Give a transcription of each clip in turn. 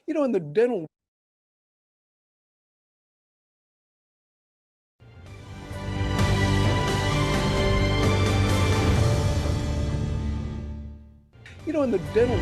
In the dental in the dental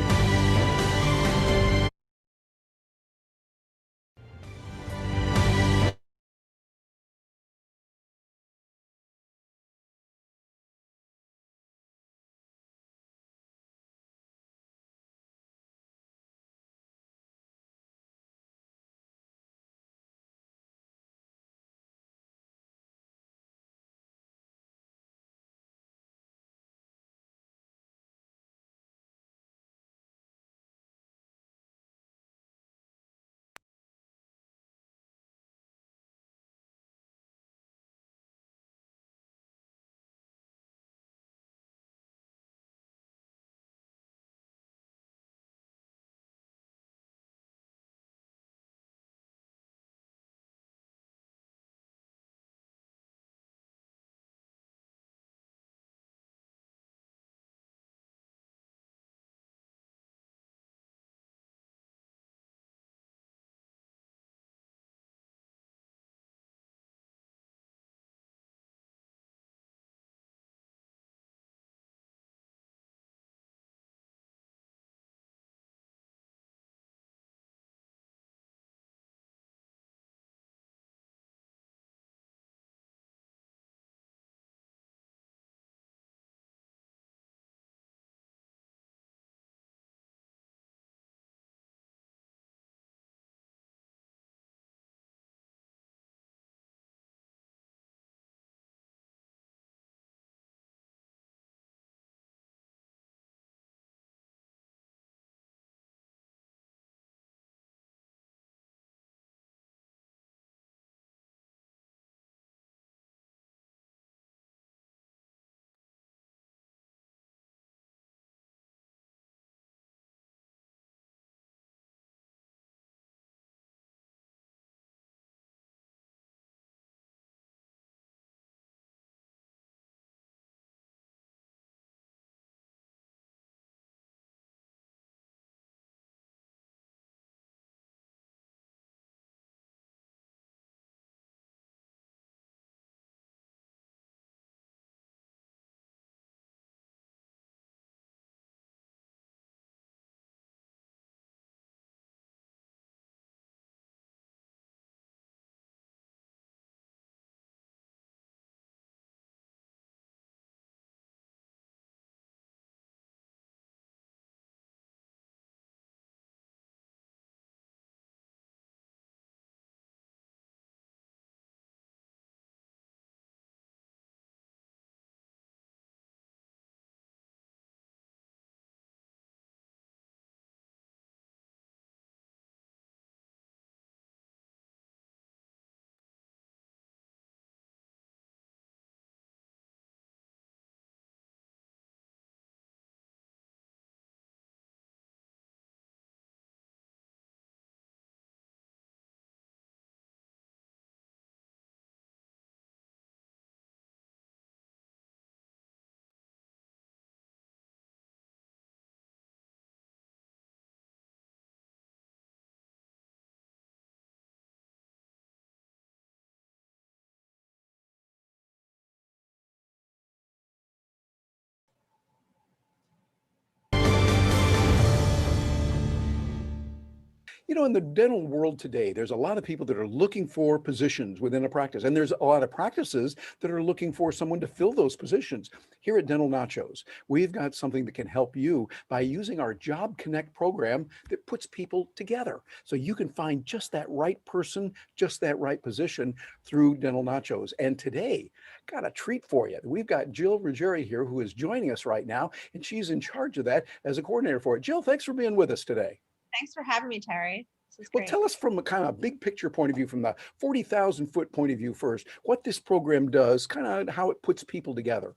in the dental world today, there's a lot of people that are looking for positions within a practice, and there's a lot of practices that are looking for someone to fill those positions. Here at Dental Nachos, we've got something that can help you by using our Job Connect program that puts people together. So you can find just that right person, just that right position through Dental Nachos. And today, got a treat for you. We've got Jill Ruggieri here who is joining us right now, and she's in charge of that as a coordinator for it. Jill, thanks for being with us today. Thanks for having me, Terry. This is Well, great. tell us from a kind of big picture point of view, from the 40,000-foot point of view first, what this program does, kind of how it puts people together.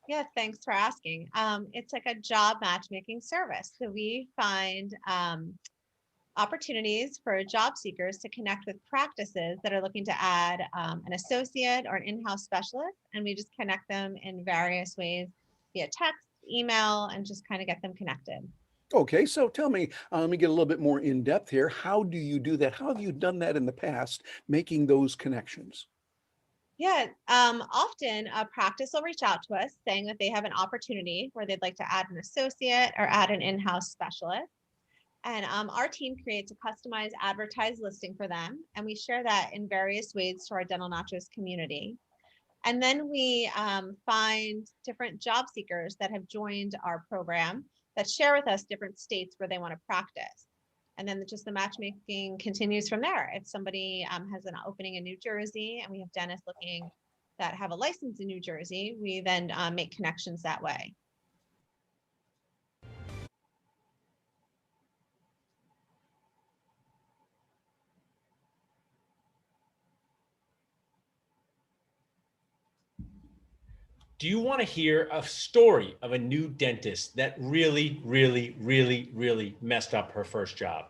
Yeah, thanks for asking. It's like a job matchmaking service. So we find opportunities for job seekers to connect with practices that are looking to add an associate or an in-house specialist, and we just connect them in various ways via text, email, and just kind of get them connected. Okay, so tell me, let me get a little bit more in depth here. How do you do that? How have you done that in the past, making those connections? Yeah, often a practice will reach out to us saying that they have an opportunity where they'd like to add an associate or add an in-house specialist. And our team creates a customized advertised listing for them. And we share that in various ways to our Dental Nachos community. And then we find different job seekers that have joined our program that share with us different states where they want to practice. And then just the matchmaking continues from there. If somebody has an opening in New Jersey and we have dentists looking that have a license in New Jersey, we then make connections that way. Do you want to hear a story of a new dentist that really, really, really, really messed up her first job?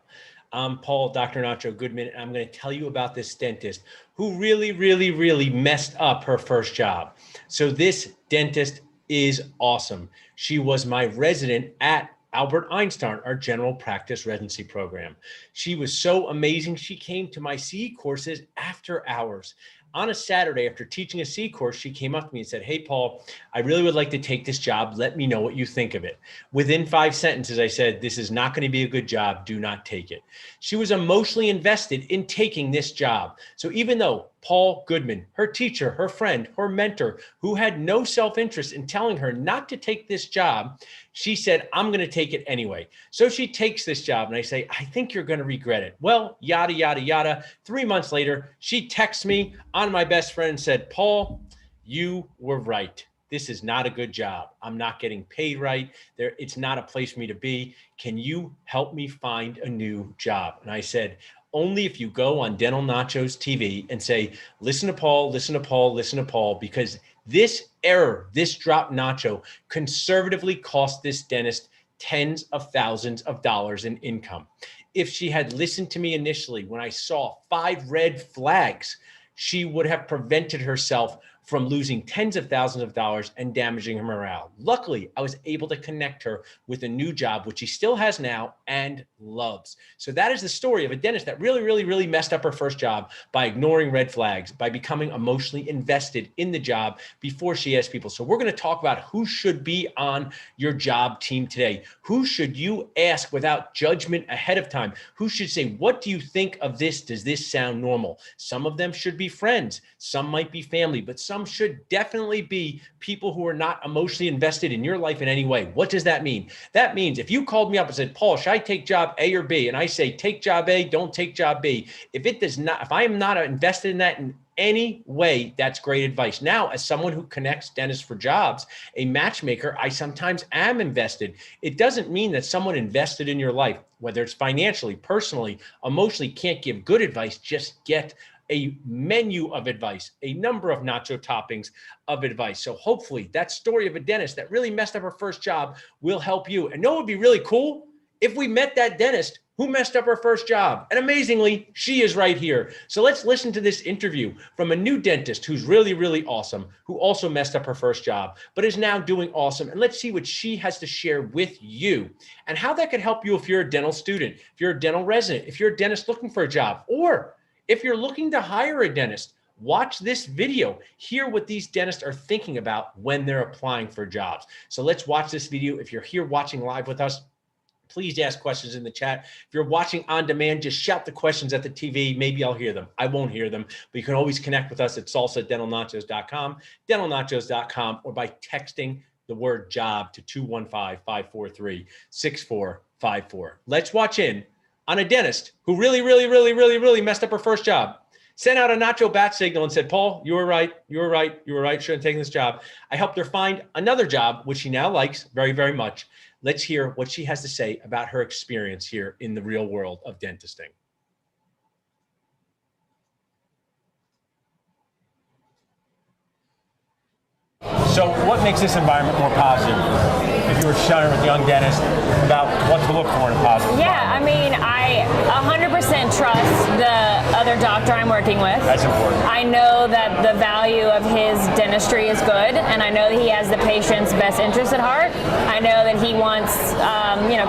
I'm Paul, Dr. Nacho Goodman, and I'm going to tell you about this dentist who really, really, really messed up her first job. So this dentist is awesome. She was my resident at Albert Einstein, our general practice residency program. She was so amazing. She came to my CE courses after hours. On a Saturday, after teaching a C course, she came up to me and said, "Hey, Paul, I really would like to take this job. Let me know what you think of it." Within 5 sentences, I said, "This is not going to be a good job. Do not take it." She was emotionally invested in taking this job. So even though Paul Goodman, her teacher, her friend, her mentor, who had no self-interest in telling her not to take this job, she said, "I'm going to take it anyway." So she takes this job and I say, "I think you're going to regret it." Well, yada, yada, yada. 3 months later, she texts me on my best friend and said, "Paul, you were right. This is not a good job. I'm not getting paid right. It's not a place for me to be. Can you help me find a new job?" And I said, "Only if you go on Dental Nachos TV and say, 'Listen to Paul, listen to Paul, listen to Paul,' because this error, this drop nacho conservatively cost this dentist tens of thousands of dollars in income. If she had listened to me initially when I saw 5 red flags, she would have prevented herself from losing tens of thousands of dollars and damaging her morale. Luckily, I was able to connect her with a new job, which she still has now and loves." So that is the story of a dentist that really, really, really messed up her first job by ignoring red flags, by becoming emotionally invested in the job before she asked people. So we're going to talk about who should be on your job team today. Who should you ask without judgment ahead of time? Who should say, "What do you think of this? Does this sound normal?" Some of them should be friends. Some might be family, but some should definitely be people who are not emotionally invested in your life in any way. What does that mean? That means if you called me up and said, "Paul, should I take job A or B?" And I say, "Take job A, don't take job B." If I am not invested in that in any way, that's great advice. Now, as someone who connects dentists for jobs, a matchmaker, I sometimes am invested. It doesn't mean that someone invested in your life, whether it's financially, personally, emotionally, can't give good advice. Just get a menu of advice, a number of nacho toppings of advice. So hopefully that story of a dentist that really messed up her first job will help you. And know what would be really cool? If we met that dentist who messed up her first job. And amazingly, she is right here. So let's listen to this interview from a new dentist who's really, really awesome, who also messed up her first job, but is now doing awesome. And let's see what she has to share with you and how that could help you if you're a dental student, if you're a dental resident, if you're a dentist looking for a job, or if you're looking to hire a dentist. Watch this video, hear what these dentists are thinking about when they're applying for jobs. So let's watch this video. If you're here watching live with us, please ask questions in the chat. If you're watching on demand, just shout the questions at the TV. Maybe I'll hear them. I won't hear them, but you can always connect with us at salsadentalnachos.com, dentalnachos.com, or by texting the word job to 215-543-6454. Let's watch in on a dentist who really, really, really, really, really messed up her first job. Sent out a nacho bat signal and said, "Paul, you were right. You were right. You were right. Shouldn't have taken this job." I helped her find another job, which she now likes very, very much. Let's hear what she has to say about her experience here in the real world of dentisting. So what makes this environment more positive? If you were sharing with young dentists about what to look for in a positive Yeah, I mean, I 100% trust the other doctor I'm working with. That's important. I know that the value of his dentistry is good, and I know that he has the patient's best interest at heart. I know that he wants,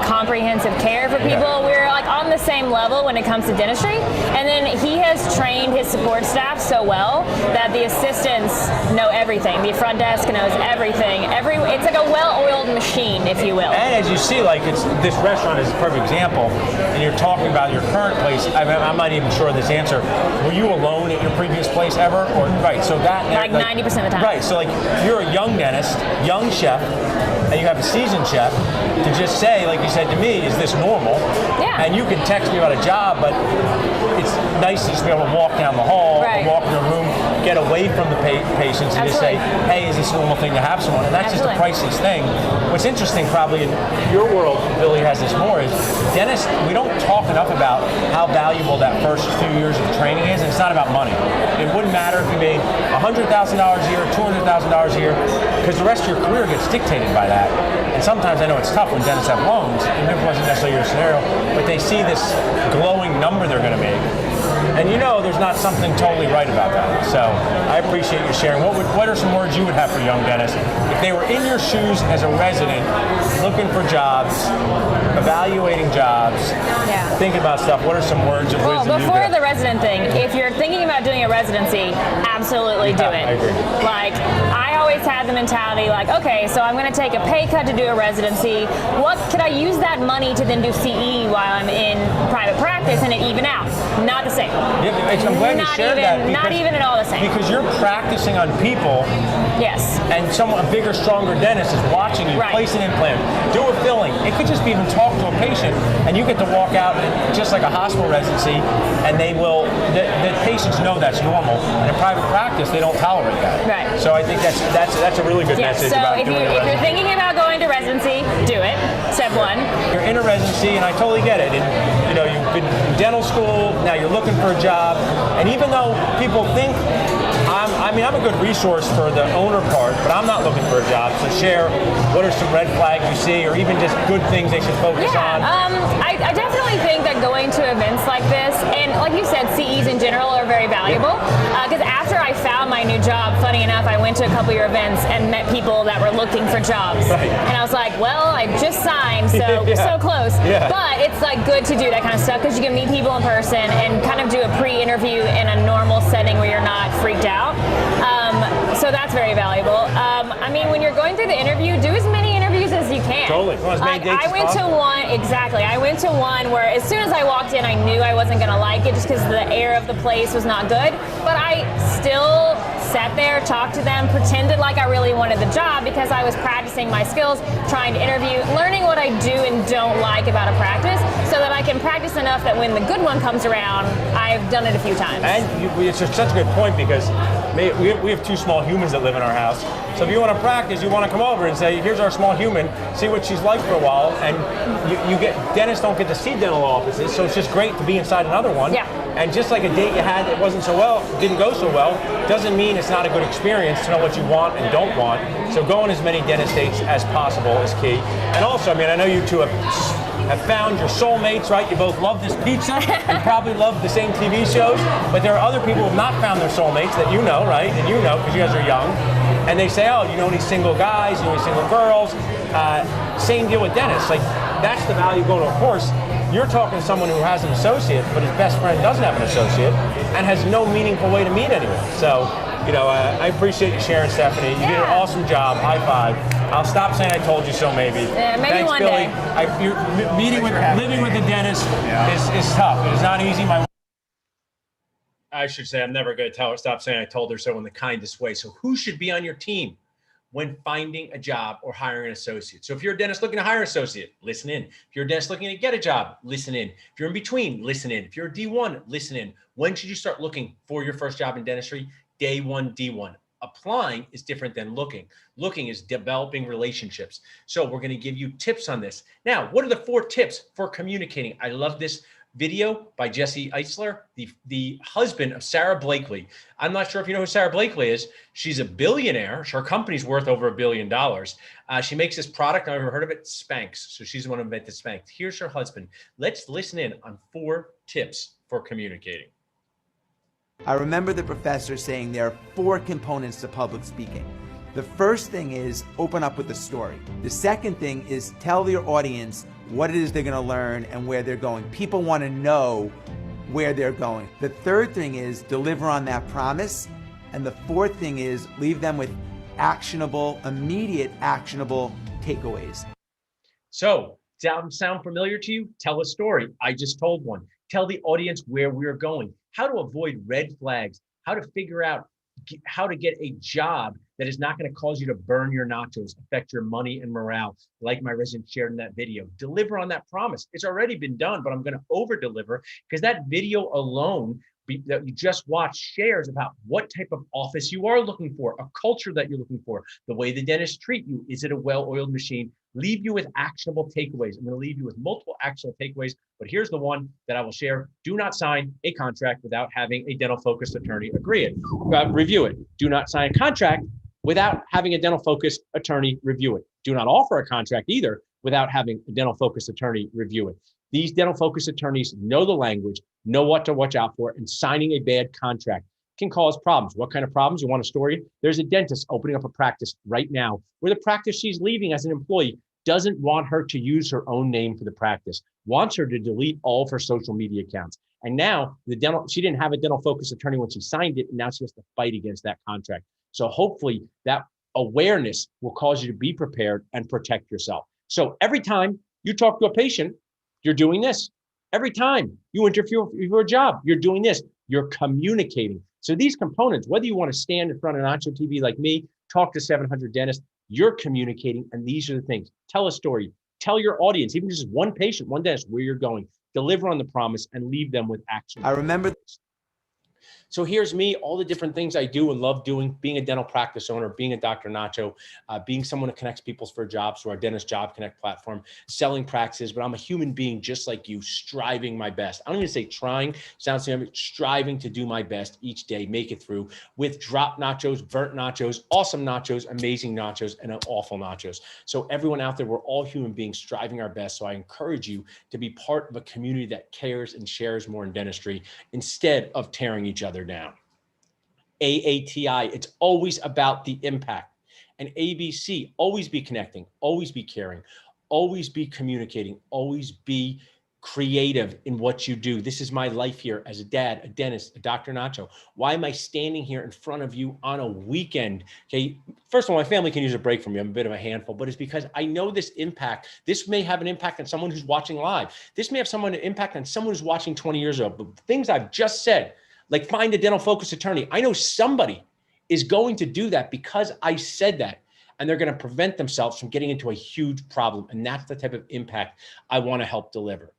comprehensive care for people. We're like on the same level when it comes to dentistry. And then he has trained his support staff so well that the assistants know everything. The front desk knows everything. It's like a well-oiled machine, if you will. And as you see, like this restaurant is a perfect example, and you're talking about your current place. I'm not even sure of this answer. Were you alone at your previous place ever? Or right, so that like 90% of the time. Right, so like you're a young dentist, young chef, and you have a seasoned chef, to just say, like you said to me, is this normal? Yeah. And you can text me about a job, but it's nice to just be able to walk down the hall, right. walk in a room, get away from the patients, and just say, hey, is this a normal thing to have someone? And that's Absolutely. just a priceless thing. What's interesting, probably in your world, Billy has this more, is dentists, we don't talk enough about how valuable that first few years of training is, and it's not about money. It wouldn't matter if you made $100,000 a year, $200,000 a year, because the rest of your career gets dictated by that. And sometimes I know it's tough when dentists have loans, even if it wasn't necessarily your scenario, but they see this glowing number they're going to make. And there's not something totally right about that. So I appreciate you sharing. What are some words you would have for young dentists? If they were in your shoes as a resident, looking for jobs, evaluating jobs, thinking about stuff, what are some words of wisdom? Well, before the resident thing, if you're thinking about doing a residency, absolutely do it. I agree. Like, I always had the mentality like, okay, so I'm going to take a pay cut to do a residency. What could I use that money to then do CE while I'm in private practice and it even out? Not the same. Yeah, I'm glad you shared that. Not even at all the same. Because you're practicing on people. Yes. And a bigger, stronger dentist is watching you place an implant, do a filling. It could just be even talk to a patient, and you get to walk out just like a hospital residency, and the patients know that's normal. And in private practice, they don't tolerate that. Right. So I think that's a really good message so about if you're thinking about going to residency, do it. Step one. You're in a residency, and I totally get it. And you've been in dental school. Now you're looking for a job, and even though people think I'm a good resource for the owner part, but I'm not looking for a job. So share what are some red flags you see, or even just good things they should focus on. I definitely think that going to events like this, and like you said, CEs in general are very valuable. Because after I found my new job, funny enough, I went to a couple of your events and met people that were looking for jobs. Right. And I was like, well, I just signed, so we're so close. Yeah. But it's like good to do that kind of stuff because you can meet people in person and kind of do a pre-interview in a normal setting where you're not freaked out. So that's very valuable. When you're going through the interview, do as many interviews as you can. Totally. Well, as many dates as possible. I went to one where as soon as I walked in, I knew I wasn't going to like it just because the air of the place was not good. But I still sat there, talked to them, pretended like I really wanted the job because I was practicing my skills, trying to interview, learning what I do and don't like about a practice so that I can practice enough that when the good one comes around, I've done it a few times. And it's such a good point because we have two small humans that live in our house. So if you want to practice, you want to come over and say, here's our small human, see what she's like for a while. And dentists don't get to see dental offices, so it's just great to be inside another one. Yeah. And just like a date you had that didn't go so well, doesn't mean it's not a good experience to know what you want and don't want. So going as many dentist dates as possible is key. And also, I know you two have found your soulmates, right? You both love this pizza. You probably love the same TV shows. But there are other people who have not found their soulmates that you know, right? And you know because you guys are young. And they say, oh, you know any single guys, you know any single girls. Same deal with dentists. Like, that's the value of going to a course. You're talking to someone who has an associate, but his best friend doesn't have an associate and has no meaningful way to meet anyone. So, I appreciate you sharing, Stephanie. You did an awesome job. High five. I'll stop saying I told you so, maybe. Maybe Thanks, one Billy. day. Living with a dentist is tough. It is not easy. I should say I'm never going to stop saying I told her so in the kindest way. So who should be on your team when finding a job or hiring an associate? So if you're a dentist looking to hire an associate, listen in. If you're a dentist looking to get a job, listen in. If you're in between, listen in. If you're a D1, listen in. When should you start looking for your first job in dentistry? Day one, D1. Applying is different than looking. Looking is developing relationships. So we're going to give you tips on this. Now, what are the 4 tips for communicating? I love this video by Jesse Eitzler, the husband of Sarah Blakely. I'm not sure if you know who Sarah Blakely is. She's a billionaire. Her company's worth over $1 billion. She makes this product. I've never heard of it, Spanx. So she's the one who invented Spanx. Here's her husband. Let's listen in on 4 tips for communicating. I remember the professor saying there are 4 components to public speaking. The first thing is open up with a story. The second thing is tell your audience what it is they're going to learn and where they're going. People want to know where they're going. The third thing is deliver on that promise. And the fourth thing is leave them with immediate actionable takeaways. So, sound familiar to you? Tell a story. I just told one. Tell the audience where we're going, how to avoid red flags, how to figure out how to get a job that is not going to cause you to burn your nachos, affect your money and morale, like my resident shared in that video. Deliver on that promise. It's already been done, but I'm going to over deliver because that video alone that you just watched shares about what type of office you are looking for, a culture that you're looking for, the way the dentists treat you. Is it a well-oiled machine? Leave you with actionable takeaways. I'm going to leave you with multiple actionable takeaways, but here's the one that I will share. Do not sign a contract without having a dental-focused attorney agree it. Review it. Do not sign a contract without having a dental-focused attorney review it. Do not offer a contract either without having a dental-focused attorney review it. These dental-focused attorneys know the language, know what to watch out for, and signing a bad contract can cause problems. What kind of problems? You want a story? There's a dentist opening up a practice right now where the practice she's leaving as an employee doesn't want her to use her own name for the practice, wants her to delete all of her social media accounts. And now she didn't have a dental-focused attorney when she signed it, and now she has to fight against that contract. So hopefully that awareness will cause you to be prepared and protect yourself. So every time you talk to a patient, you're doing this. Every time you interview for a job, you're doing this. You're communicating. So these components, whether you want to stand in front of Nacho TV like me, talk to 700 dentists, you're communicating, and these are the things. Tell a story. Tell your audience, even just one patient, one dentist, where you're going. Deliver on the promise and leave them with action. I remember this. So here's me, all the different things I do and love doing, being a dental practice owner, being a Dr. Nacho, being someone who connects people for jobs through our Dentist Job Connect platform, selling practices, but I'm a human being just like you, striving my best. I don't even say trying, sounds like I'm striving to do my best each day, make it through with drop nachos, burnt nachos, awesome nachos, amazing nachos, and awful nachos. So everyone out there, we're all human beings striving our best. So I encourage you to be part of a community that cares and shares more in dentistry instead of tearing each other down. AATI, it's always about the impact. And ABC, always be connecting, always be caring, always be communicating, always be creative in what you do. This is my life here as a dad, a dentist, a Dr. Nacho. Why am I standing here in front of you on a weekend? Okay, first of all, my family can use a break from me. I'm a bit of a handful, but it's because I know this impact. This may have an impact on someone who's watching live. This may have an impact on someone who's watching 20 years ago. But things I've just said, like find a dental-focused attorney. I know somebody is going to do that because I said that, and they're going to prevent themselves from getting into a huge problem. And that's the type of impact I want to help deliver.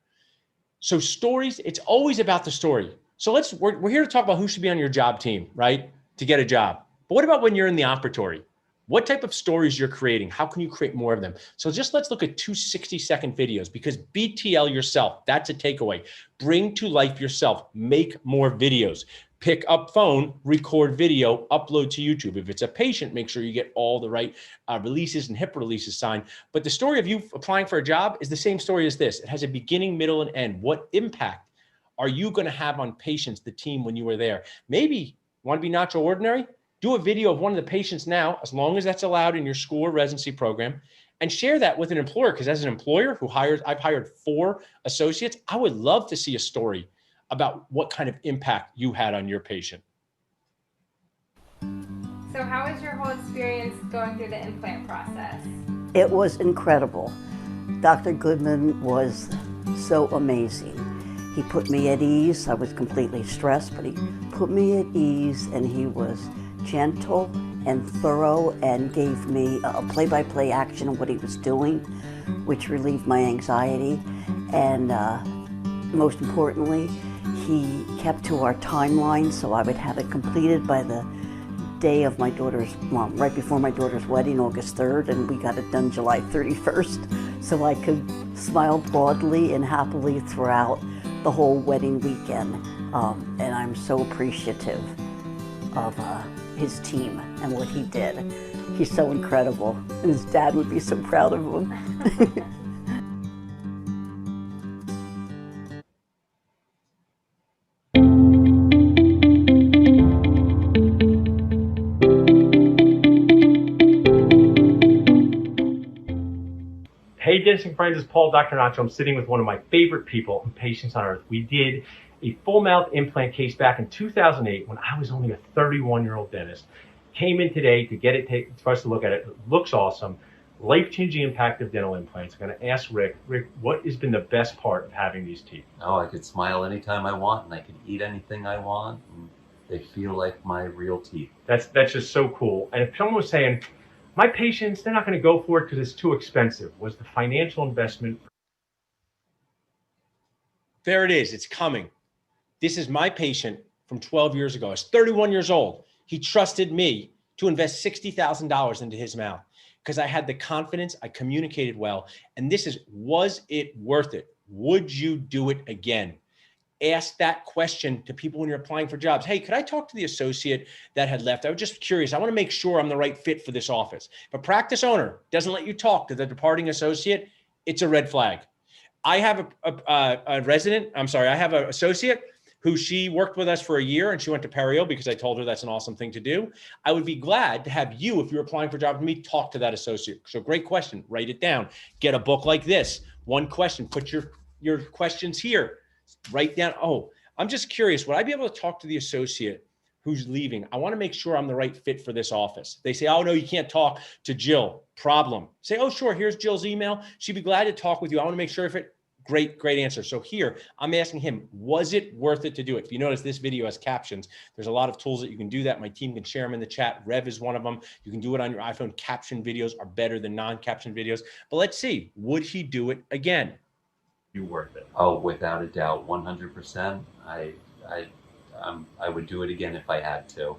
So stories, it's always about the story. So we're here to talk about who should be on your job team, right? To get a job. But what about when you're in the operatory? What type of stories you're creating? How can you create more of them? So let's look at 2 60-second videos, because BTL yourself, that's a takeaway. Bring to life yourself, make more videos. Pick up phone, record video, upload to YouTube. If it's a patient, make sure you get all the right releases and HIPAA releases signed. But the story of you applying for a job is the same story as this. It has a beginning, middle, and end. What impact are you going to have on patients, the team, when you were there? Maybe you want to be not so ordinary? Do a video of one of the patients now, as long as that's allowed in your school or residency program, and share that with an employer. Because as an employer I've hired 4 associates, I would love to see a story about what kind of impact you had on your patient. So how was your whole experience going through the implant process? It was incredible. Dr. Goodman was so amazing. He put me at ease. I was completely stressed, but he put me at ease, and he was gentle and thorough and gave me a play-by-play action of what he was doing, which relieved my anxiety. And most importantly, he kept to our timeline, so I would have it completed by the day of my daughter's, right before my daughter's wedding, August 3rd, and we got it done July 31st, so I could smile broadly and happily throughout the whole wedding weekend. And I'm so appreciative of his team and what he did. He's so incredible, and his dad would be so proud of him. Hey, Dancing Friends, it's Paul, Dr. Nacho. I'm sitting with one of my favorite people and patients on earth. We did a full mouth implant case back in 2008 when I was only a 31-year-old dentist. Came in today to get it for us to look at it. It looks awesome. Life-changing impact of dental implants. I'm going to ask Rick, what has been the best part of having these teeth? Oh, I could smile anytime I want, and I could eat anything I want, and they feel like my real teeth. That's just so cool. And if someone was saying, my patients, they're not going to go for it because it's too expensive, was the financial investment? There it is. It's coming. This is my patient from 12 years ago. I was 31 years old. He trusted me to invest $60,000 into his mouth because I had the confidence, I communicated well. And this is, was it worth it? Would you do it again? Ask that question to people when you're applying for jobs. Hey, could I talk to the associate that had left? I was just curious. I want to make sure I'm the right fit for this office. If a practice owner doesn't let you talk to the departing associate, it's a red flag. I have I have an associate who she worked with us for a year and she went to Perio because I told her that's an awesome thing to do. I would be glad to have you, if you're applying for a job with me, talk to that associate. So great question, write it down. Get a book like this. One question, put your questions here. Write down, oh, I'm just curious, would I be able to talk to the associate who's leaving? I want to make sure I'm the right fit for this office. They say, oh, no, you can't talk to Jill. Problem. Say, oh, sure, here's Jill's email. She'd be glad to talk with you. I want to make sure if it, great answer. So here, I'm asking him, was it worth it to do it? If you notice, this video has captions. There's a lot of tools that you can do that. My team can share them in the chat. Rev is one of them. You can do it on your iPhone. Caption videos are better than non-caption videos. But let's see, would he do it again? You worth it. Oh, without a doubt, 100%. I would do it again if I had to.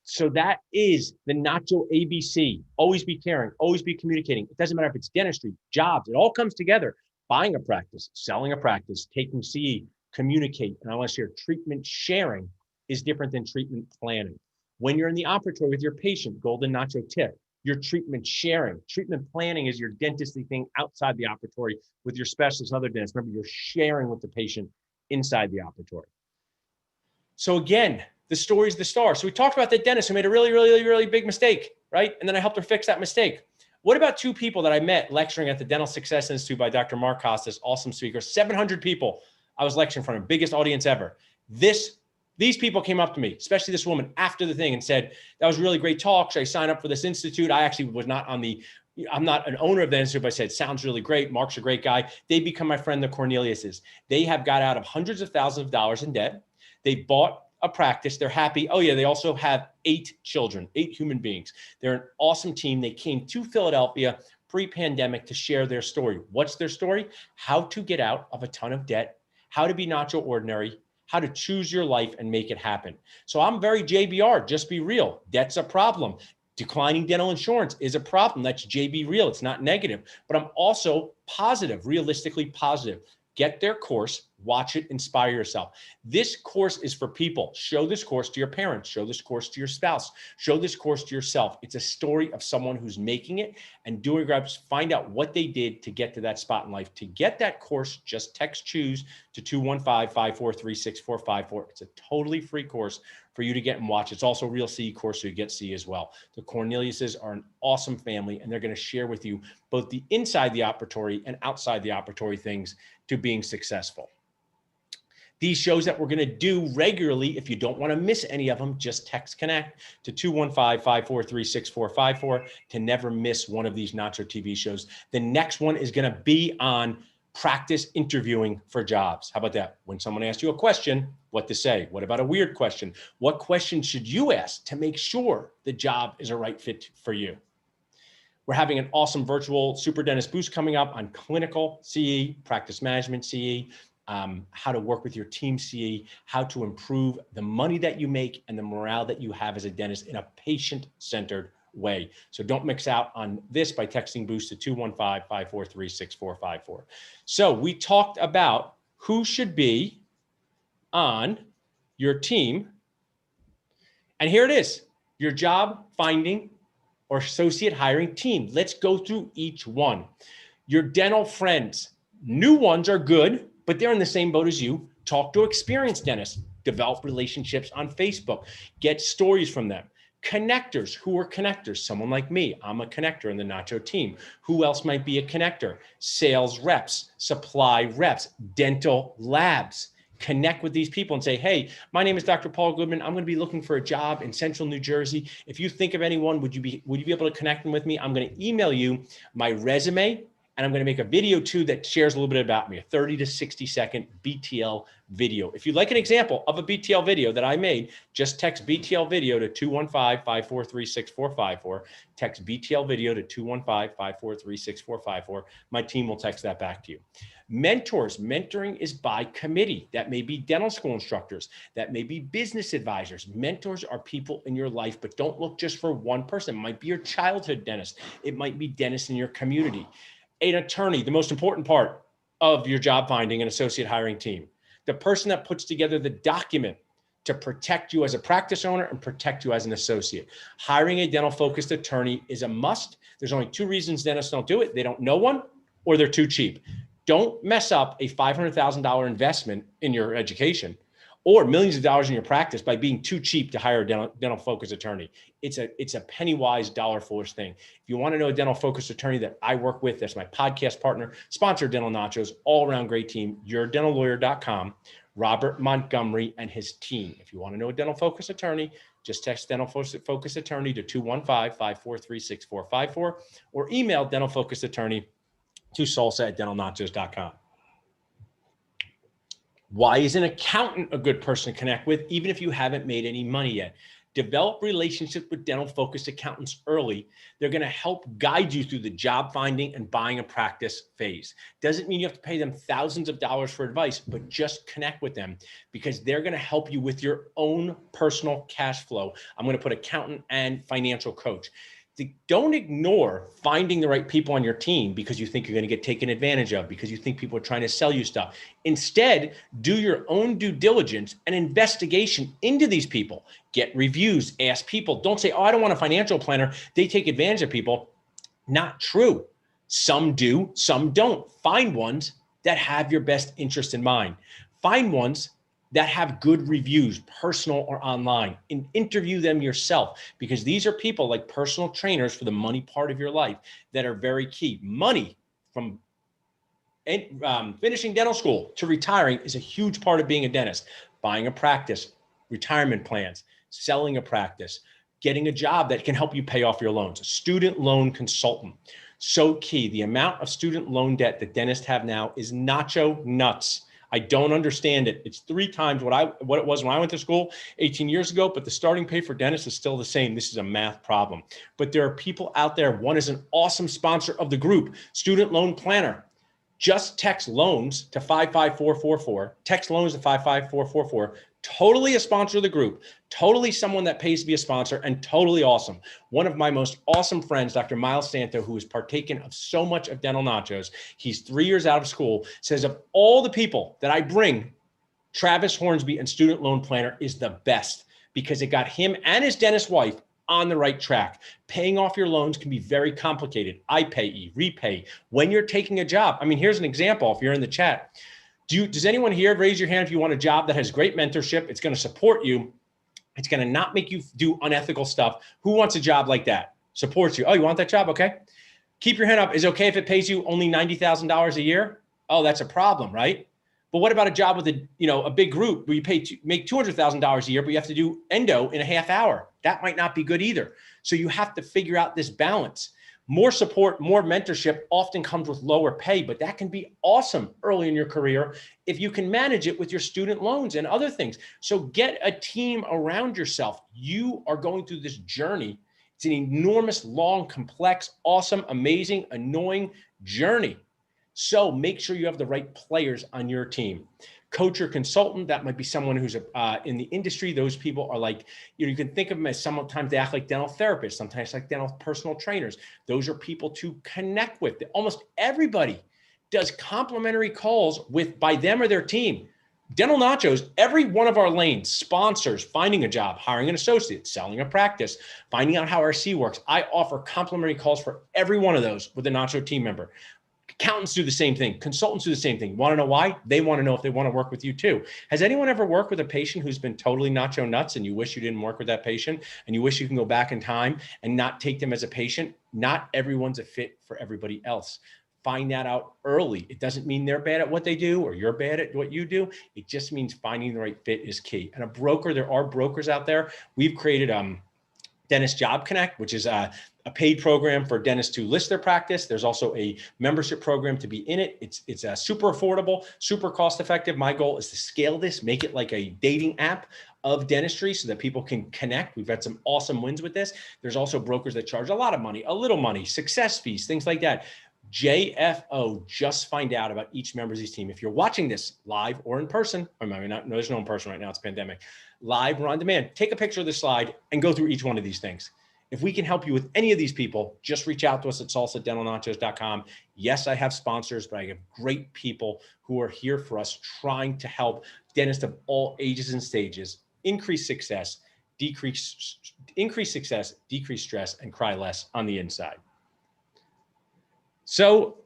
So that is the Nacho ABC. Always be caring, always be communicating. It doesn't matter if it's dentistry, jobs, it all comes together. Buying a practice, selling a practice, taking CE, communicate. And I want to share, treatment sharing is different than treatment planning. When you're in the operatory with your patient, golden Nacho tip, your treatment sharing. Treatment planning is your dentistry thing outside the operatory with your specialist and other dentists. Remember, you're sharing with the patient inside the operatory. So again, the story's the star. So we talked about the dentist who made a really big mistake, right? And then I helped her fix that mistake. What about two people that I met lecturing at the Dental Success Institute by Dr. Mark Costas, awesome speaker, 700 people I was lecturing in front of, biggest audience ever. These people came up to me, especially this woman after the thing and said, that was a really great talk. Should I sign up for this institute? I actually was not I'm not an owner of the institute, but I said, sounds really great. Mark's a great guy. They become my friend, the Corneliuses. They have got out of hundreds of thousands of dollars in debt. They bought a practice. They're happy. Oh yeah, they also have 8 children, 8 human beings. They're an awesome team. They came to Philadelphia pre-pandemic to share their story. What's their story? How to get out of a ton of debt, how to be Nacho ordinary, how to choose your life and make it happen. So I'm very JBR, just be real. Debt's a problem. Declining dental insurance is a problem. That's JB real. It's not negative, but I'm also positive, realistically positive. Get their course, watch it, inspire yourself. This course is for people. Show this course to your parents. Show this course to your spouse. Show this course to yourself. It's a story of someone who's making it and doing grabs. Find out what they did to get to that spot in life. To get that course, just text CHOOSE to 215-543-6454. It's a totally free course for you to get and watch. It's also a real CE course, so you get CE as well. The Corneliuses are an awesome family, and they're going to share with you both the inside the operatory and outside the operatory things to being successful. These shows that we're going to do regularly, if you don't want to miss any of them, just text connect to 215-543-6454 to never miss one of these Nacho TV shows. The next one is going to be on practice interviewing for jobs. How about that? When someone asks you a question, what to say? What about a weird question? What question should you ask to make sure the job is a right fit for you? We're having an awesome virtual Super Dentist Boost coming up on clinical CE, practice management CE, how to work with your team CE, how to improve the money that you make and the morale that you have as a dentist in a patient-centered way. So don't mix out on this by texting Boost to 215-543-6454. So we talked about who should be on your team. And here it is, your job finding or associate hiring team. Let's go through each one. Your dental friends, new ones are good, but they're in the same boat as you. Talk to experienced dentists, develop relationships on Facebook, get stories from them. Connectors. Who are connectors? Someone like me. I'm a connector in the Nacho team. Who else might be a connector? Sales reps, supply reps, dental labs. Connect with these people and say, hey, my name is Dr. Paul Goodman. I'm going to be looking for a job in Central New Jersey. If you think of anyone, would you be able to connect them with me? I'm going to email you my resume, and I'm going to make a video too that shares a little bit about me, a 30 to 60 second BTL video. If you'd like an example of a BTL video that I made, just text BTL video to 215-543-6454. Text BTL video to 215-543-6454. My team will text that back to you. Mentors. Mentoring is by committee. That may be dental school instructors. That may be business advisors. Mentors are people in your life, but don't look just for one person. It might be your childhood dentist. It might be dentists in your community. An attorney, the most important part of your job finding and associate hiring team. The person that puts together the document to protect you as a practice owner and protect you as an associate. Hiring a dental focused attorney is a must. There's only two reasons dentists don't do it. They don't know one, or they're too cheap. Don't mess up a $500,000 investment in your education or millions of dollars in your practice by being too cheap to hire a dental focused attorney. It's a penny wise, dollar foolish thing. If you want to know a dental focused attorney that I work with, that's my podcast partner, sponsor Dental Nachos, all around great team, yourdentallawyer.com, Robert Montgomery and his team. If you want to know a dental focused attorney, just text dental focused attorney to 215-543-6454 or email dental focused attorney to salsa@dentalnachos.com. Why is an accountant a good person to connect with, even if you haven't made any money yet? Develop relationships with dental focused accountants early. They're going to help guide you through the job finding and buying a practice phase. Doesn't mean you have to pay them thousands of dollars for advice, but just connect with them because they're going to help you with your own personal cash flow. I'm going to put accountant and financial coach. Don't ignore finding the right people on your team because you think you're going to get taken advantage of, because you think people are trying to sell you stuff. Instead, do your own due diligence and investigation into these people. Get reviews, ask people. Don't say, oh, I don't want a financial planner. They take advantage of people. Not true. Some do, some don't. Find ones that have your best interest in mind. Find ones that have good reviews, personal or online, and interview them yourself because these are people like personal trainers for the money part of your life that are very key. Money from finishing dental school to retiring is a huge part of being a dentist. Buying a practice, retirement plans, selling a practice, getting a job that can help you pay off your loans, a student loan consultant. So key. The amount of student loan debt that dentists have now is nacho nuts. I don't understand it. It's 3 times what it was when I went to school 18 years ago, but the starting pay for dentists is still the same. This is a math problem. But there are people out there. One is an awesome sponsor of the group, Student Loan Planner. Just text loans to 55444. Text loans to 55444. Totally a sponsor of the group, totally someone that pays to be a sponsor, and totally awesome. One of my most awesome friends, Dr. Miles Santo, who has partaken of so much of Dental Nachos, he's 3 years out of school, says of all the people that I bring, Travis Hornsby and Student Loan Planner is the best because it got him and his dentist wife on the right track. Paying off your loans can be very complicated. iPayE, repay, when you're taking a job. I mean, here's an example if you're in the chat. Does anyone here raise your hand if you want a job that has great mentorship? It's going to support you. It's going to not make you do unethical stuff. Who wants a job like that? Supports you. Oh, you want that job? Okay. Keep your hand up. Is it okay if it pays you only $90,000 a year? Oh, that's a problem, right? But what about a job with a big group where you make $200,000 a year, but you have to do endo in a half hour? That might not be good either. So you have to figure out this balance. More support, more mentorship often comes with lower pay, but that can be awesome early in your career if you can manage it with your student loans and other things. So get a team around yourself. You are going through this journey. It's an enormous, long, complex, awesome, amazing, annoying journey. So make sure you have the right players on your team. Coach or consultant, that might be someone who's in the industry. Those people are like, you can think of them as sometimes they act like dental therapists, sometimes like dental personal trainers. Those are people to connect with. Almost everybody does complimentary calls by them or their team. Dental Nachos, every one of our lanes, sponsors, finding a job, hiring an associate, selling a practice, finding out how RC works. I offer complimentary calls for every one of those with a Nacho team member. Accountants do the same thing. Consultants do the same thing. You want to know why? They want to know if they want to work with you too. Has anyone ever worked with a patient who's been totally nacho nuts and you wish you didn't work with that patient and you wish you can go back in time and not take them as a patient? Not everyone's a fit for everybody else. Find that out early. It doesn't mean they're bad at what they do or you're bad at what you do. It just means finding the right fit is key. And a broker, there are brokers out there. We've created Dentist Job Connect, which is a paid program for dentists to list their practice. There's also a membership program to be in it. It's super affordable, super cost effective. My goal is to scale this, make it like a dating app of dentistry so that people can connect. We've had some awesome wins with this. There's also brokers that charge a lot of money, a little money, success fees, things like that. JFO, just find out about each member of these team. If you're watching this live or in person, or maybe not, no, there's no in person right now, it's pandemic, live or on demand, take a picture of the slide and go through each one of these things. If we can help you with any of these people, just reach out to us at salsadentalnachos.com. Yes, I have sponsors, but I have great people who are here for us trying to help dentists of all ages and stages increase success, decrease stress, and cry less on the inside. So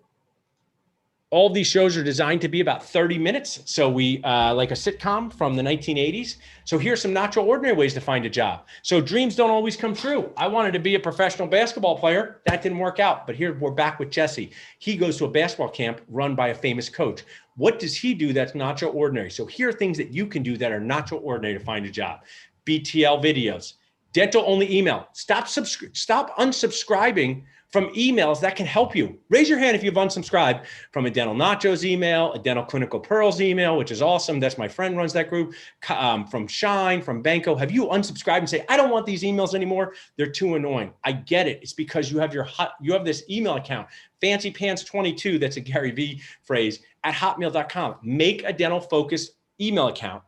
all of these shows are designed to be about 30 minutes. So we like a sitcom from the 1980s. So here's some not so ordinary ways to find a job. So dreams don't always come true. I wanted to be a professional basketball player. That didn't work out. But here we're back with Jesse. He goes to a basketball camp run by a famous coach. What does he do that's not so ordinary? So here are things that you can do that are not so ordinary to find a job. BTL videos, dental only email. Stop unsubscribing from emails that can help you. Raise your hand if you've unsubscribed from a Dental Nachos email, a Dental Clinical Pearls email, which is awesome. That's my friend runs that group. From Shine, from Banco. Have you unsubscribed and say, I don't want these emails anymore? They're too annoying. I get it. It's because you have this email account, Fancy Pants 22. That's a Gary Vee phrase at hotmail.com. Make a dental focused email account.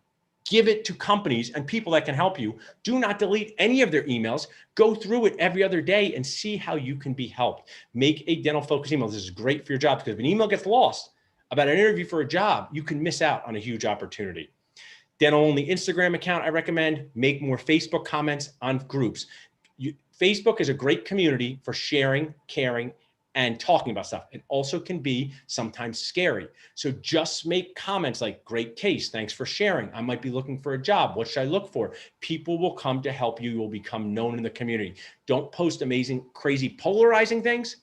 Give it to companies and people that can help you. Do not delete any of their emails. Go through it every other day and see how you can be helped. Make a dental focus email. This is great for your job because if an email gets lost about an interview for a job, you can miss out on a huge opportunity. Dental only Instagram account, I recommend. Make more Facebook comments on groups. Facebook is a great community for sharing, caring, and talking about stuff. It also can be sometimes scary. So just make comments like, great case, thanks for sharing. I might be looking for a job. What should I look for? People will come to help you. You will become known in the community. Don't post amazing, crazy, polarizing things.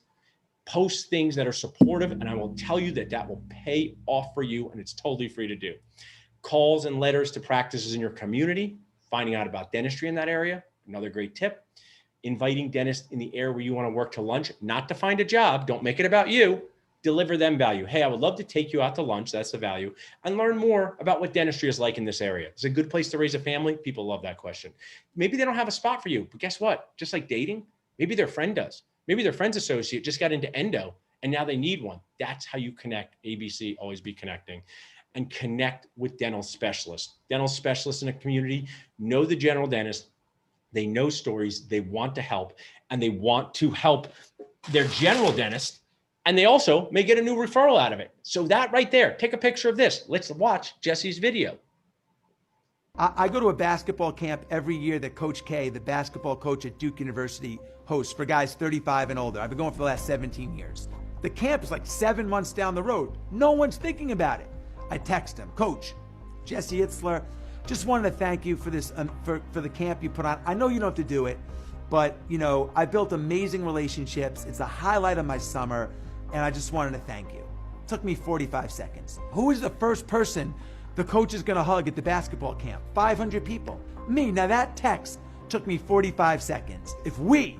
Post things that are supportive, and I will tell you that that will pay off for you, and it's totally free to do. Calls and letters to practices in your community, finding out about dentistry in that area, another great tip. Inviting dentists in the area where you want to work to lunch, not to find a job. Don't make it about you. Deliver them value. Hey, I would love to take you out to lunch. That's the value. And learn more about what dentistry is like in this area. It's a good place to raise a family. People love that question. Maybe they don't have a spot for you, but guess what? Just like dating, maybe their friend does. Maybe their friend's associate just got into endo and now they need one. That's how you connect. ABC, always be connecting. And connect with dental specialists. Dental specialists in a community know the general dentist. They know stories, they want to help, and they want to help their general dentist, and they also may get a new referral out of it. So that right there, take a picture of this. Let's watch Jesse's video. I go to a basketball camp every year that Coach K, the basketball coach at Duke University, hosts for guys 35 and older. I've been going for the last 17 years. The camp is like 7 months down the road. No one's thinking about it. I text him, Coach, Jesse Itzler, just wanted to thank you for this, for the camp you put on. I know you don't have to do it, but I built amazing relationships. It's a highlight of my summer, and I just wanted to thank you. It took me 45 seconds. Who is the first person the coach is gonna hug at the basketball camp? 500 people. Me. Now that text took me 45 seconds. If we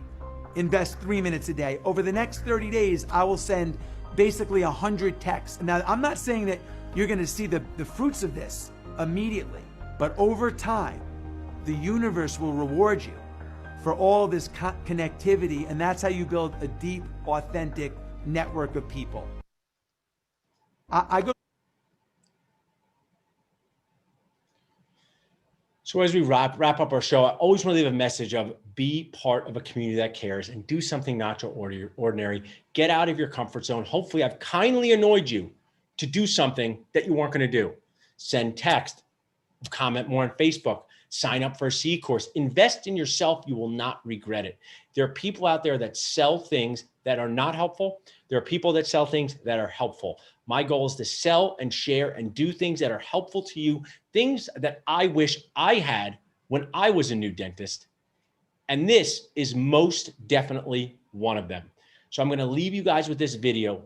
invest 3 minutes a day, over the next 30 days, I will send basically 100 texts. Now, I'm not saying that you're gonna see the fruits of this immediately, but over time, the universe will reward you for all this connectivity, and that's how you build a deep, authentic network of people. So as we wrap up our show, I always want to leave a message of be part of a community that cares and do something not so ordinary. Get out of your comfort zone. Hopefully I've kindly annoyed you to do something that you weren't going to do. Send text, comment more on Facebook, Sign up for a C course. Invest in yourself. You will not regret it. There are people out there that sell things that are not helpful. There are people that sell things that are helpful. My goal is to sell and share and do things that are helpful to you, things that I wish I had when I was a new dentist. And this is most definitely one of them. So I'm going to leave you guys with this video.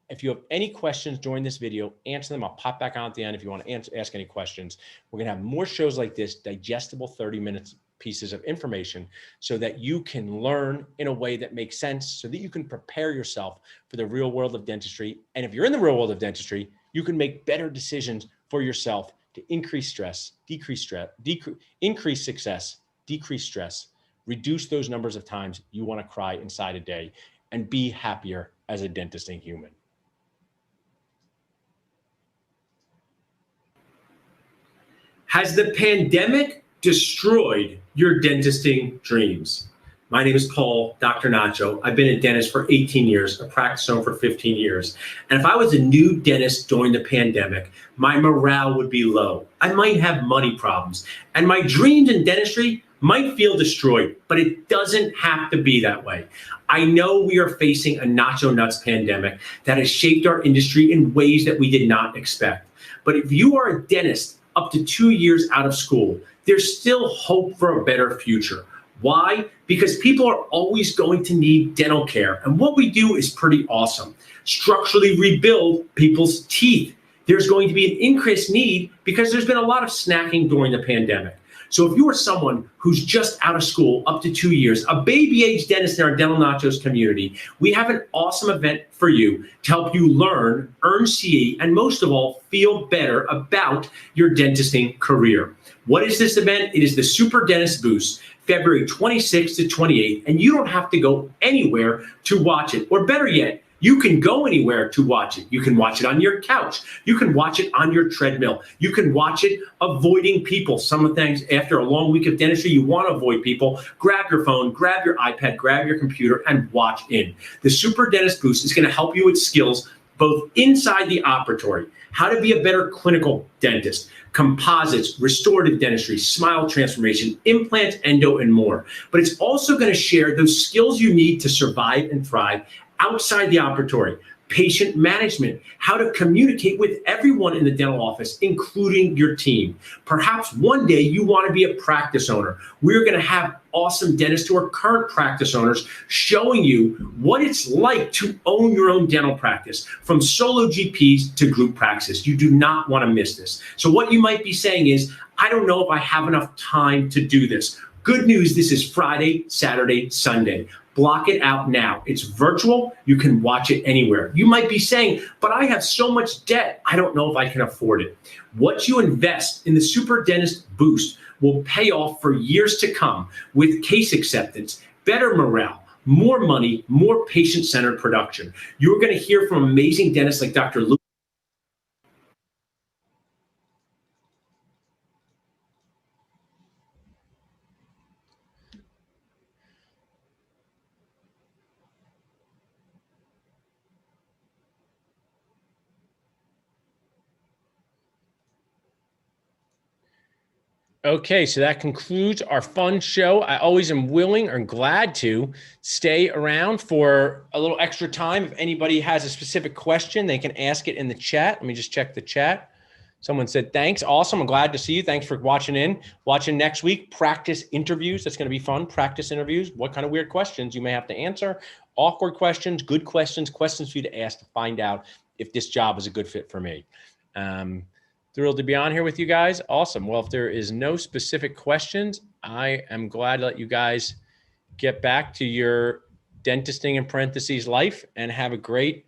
If you have any questions during this video, answer them. I'll pop back on at the end if you want to ask any questions. We're going to have more shows like this, digestible 30-minute pieces of information, so that you can learn in a way that makes sense, so that you can prepare yourself for the real world of dentistry. And if you're in the real world of dentistry, you can make better decisions for yourself to increase stress, increase success, decrease stress, reduce those numbers of times you want to cry inside a day, and be happier as a dentisting human. Has the pandemic destroyed your dentisting dreams? My name is Paul, Dr. Nacho. I've been a dentist for 18 years, a practice owner for 15 years. And if I was a new dentist during the pandemic, my morale would be low. I might have money problems, and my dreams in dentistry might feel destroyed, but it doesn't have to be that way. I know we are facing a nacho nuts pandemic that has shaped our industry in ways that we did not expect. But if you are a dentist up to 2 years out of school, there's still hope for a better future. Why? Because people are always going to need dental care. And what we do is pretty awesome. Structurally rebuild people's teeth. There's going to be an increased need because there's been a lot of snacking during the pandemic. So if you are someone who's just out of school up to 2 years, a baby age dentist in our Dental Nachos community, we have an awesome event for you to help you learn, earn CE, and most of all, feel better about your dentisting career. What is this event? It is the Super Dentist Boost, February 26th to 28th, and you don't have to go anywhere to watch it. Or better yet, you can go anywhere to watch it. You can watch it on your couch. You can watch it on your treadmill. You can watch it avoiding people. Some of the things after a long week of dentistry, you want to avoid people. Grab your phone, grab your iPad, grab your computer, and watch in. The Super Dentist Boost is going to help you with skills both inside the operatory, how to be a better clinical dentist, composites, restorative dentistry, smile transformation, implants, endo, and more. But it's also going to share those skills you need to survive and thrive outside the operatory, patient management, how to communicate with everyone in the dental office, including your team. Perhaps one day you want to be a practice owner. We're going to have awesome dentists who are current practice owners showing you what it's like to own your own dental practice, from solo GPs to group practice. You do not want to miss this. So what you might be saying is, I don't know if I have enough time to do this. Good news, this is Friday, Saturday, Sunday. Block it out now. It's virtual. You can watch it anywhere. You might be saying, but I have so much debt, I don't know if I can afford it. What you invest in the Super Dentist Boost will pay off for years to come with case acceptance, better morale, more money, more patient-centered production. You're going to hear from amazing dentists like Dr. Luke. Okay, so that concludes our fun show. I always am willing or glad to stay around for a little extra time. If anybody has a specific question, they can ask it in the chat. Let me just check the chat. Someone said, thanks. Awesome. I'm glad to see you. Thanks for watching in. Watching next week, practice interviews. That's going to be fun. Practice interviews. What kind of weird questions you may have to answer. Awkward questions, good questions, questions for you to ask to find out if this job is a good fit for me. Thrilled to be on here with you guys. Awesome. Well, if there is no specific questions, I am glad to let you guys get back to your dentisting in parentheses life and have a great